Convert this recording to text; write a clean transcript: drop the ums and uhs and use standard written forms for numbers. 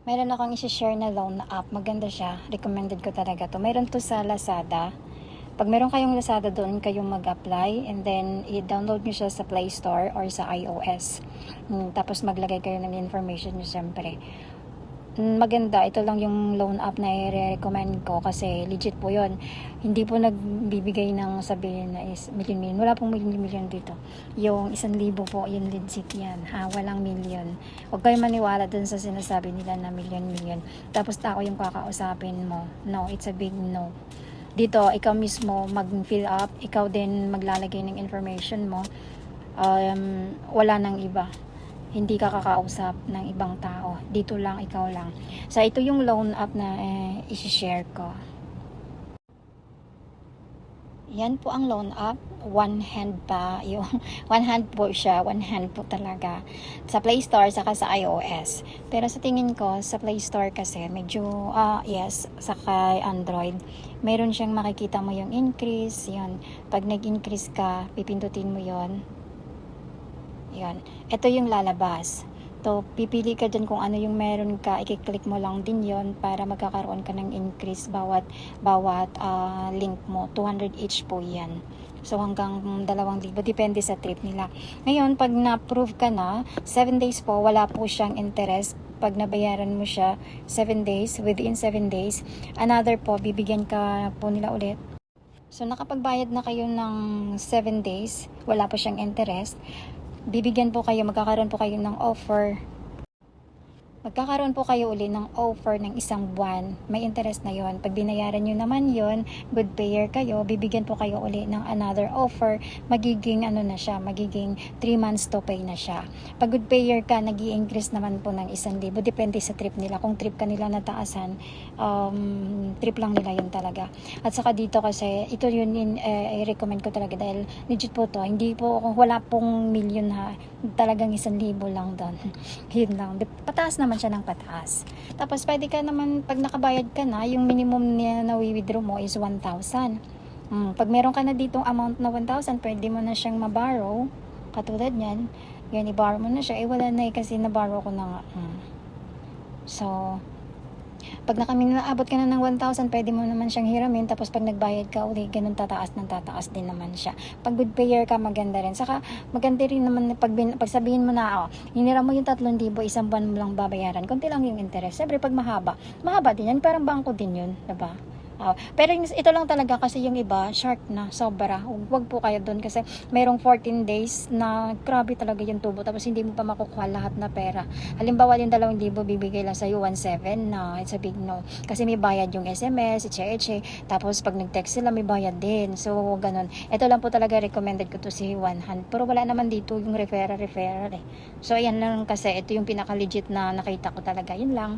Meron akong isi-share na loan app. Maganda siya. Recommended ko talaga to. Meron to sa Lazada. Pag meron kayong Lazada, doon kayong mag-apply and then i-download nyo siya sa Play Store or sa iOS. Tapos maglagay kayo ng information nyo siyempre. Maganda. Ito lang yung loan app na i-recommend ko kasi legit po yon. Hindi po nagbibigay ng sabihin na is million. Wala pong million dito. Yung 1,000 po, yun legit yan. Walang million. Huwag kayo maniwala dun sa sinasabi nila na million. Tapos tao yung kakausapin mo. No, it's a big no. Dito, ikaw mismo mag-fill up. Ikaw din maglalagay ng information mo. Wala nang iba. Hindi ka kakausap ng ibang tao. Dito lang, ikaw lang. So, ito yung loan app na isi-share ko. Yan po ang loan app. One hand pa. Yung one hand po siya. One hand po talaga. Sa Play Store, saka sa iOS. Pero sa tingin ko, sa Play Store kasi, medyo, yes, saka Android, meron siyang makikita mo yung increase. Yan. Pag nag-increase ka, pipindutin mo yon. Yan. Ito yung lalabas. So, pipili ka dyan kung ano yung meron ka. I-click mo lang din yon para magkakaroon ka ng increase bawat link mo. 200 each po yan. So, hanggang 2,000. Depende sa trip nila. Ngayon, pag na-approve ka na, 7 days po, wala po siyang interest. Pag nabayaran mo siya, 7 days, within 7 days, another po, bibigyan ka po nila ulit. So, nakapagbayad na kayo ng 7 days, wala po siyang interest. Bibigyan po kayo, magkakaroon po kayo ng offer. Magkakaroon po kayo uli ng offer ng 1 buwan. May interest na yon. Pag binayaran nyo naman yon, good payer kayo, bibigyan po kayo uli ng another offer. Magiging ano na siya, magiging 3 months to pay na siya. Pag good payer ka, nag-i-increase naman po ng 1,000. Depende sa trip nila. Kung trip ka nila na taasan, trip lang nila yun talaga. At saka dito kasi, ito yun i-recommend ko talaga dahil legit po to. Hindi po, wala pong million ha. Talagang 1,000 lang doon. Yun lang. Pataas naman siya ng pataas. Tapos pwede ka naman, pag nakabayad ka na, yung minimum niya na withdraw mo is 1,000. Pag meron ka na ditong amount na 1,000, pwede mo na siyang maborrow. Katulad yan. Yan, i-borrow mo na siya. Wala na kasi na-borrow ko na nga. So, pag naabot ka na ng 1,000, pwede mo naman siyang hiramin. Tapos pag nagbayad ka uli, ganun tataas din naman siya. Pag good payer ka, maganda rin. Saka maganda rin naman pag sabihin mo na, hinira mo yung 3,000, 1 buwan mo lang babayaran. Konti lang yung interest. Siyempre pag mahaba din yan. Parang bangko din yun, diba? Pero ito lang talaga kasi yung iba, shark na, sobra. Huwag po kayo doon kasi mayroong 14 days na grabe talaga yung tubo tapos hindi mo pa makukuha lahat na pera. Halimbawa yung 2,000 bibigay lang sa'yo 1,700 na, it's a big no. Kasi may bayad yung SMS, eche, tapos pag nag-text sila may bayad din. So, ganun. Ito lang po talaga recommended ko to si One Hand. Pero wala naman dito yung referral eh. So, ayan lang kasi ito yung pinaka-legit na nakita ko talaga. Yun lang.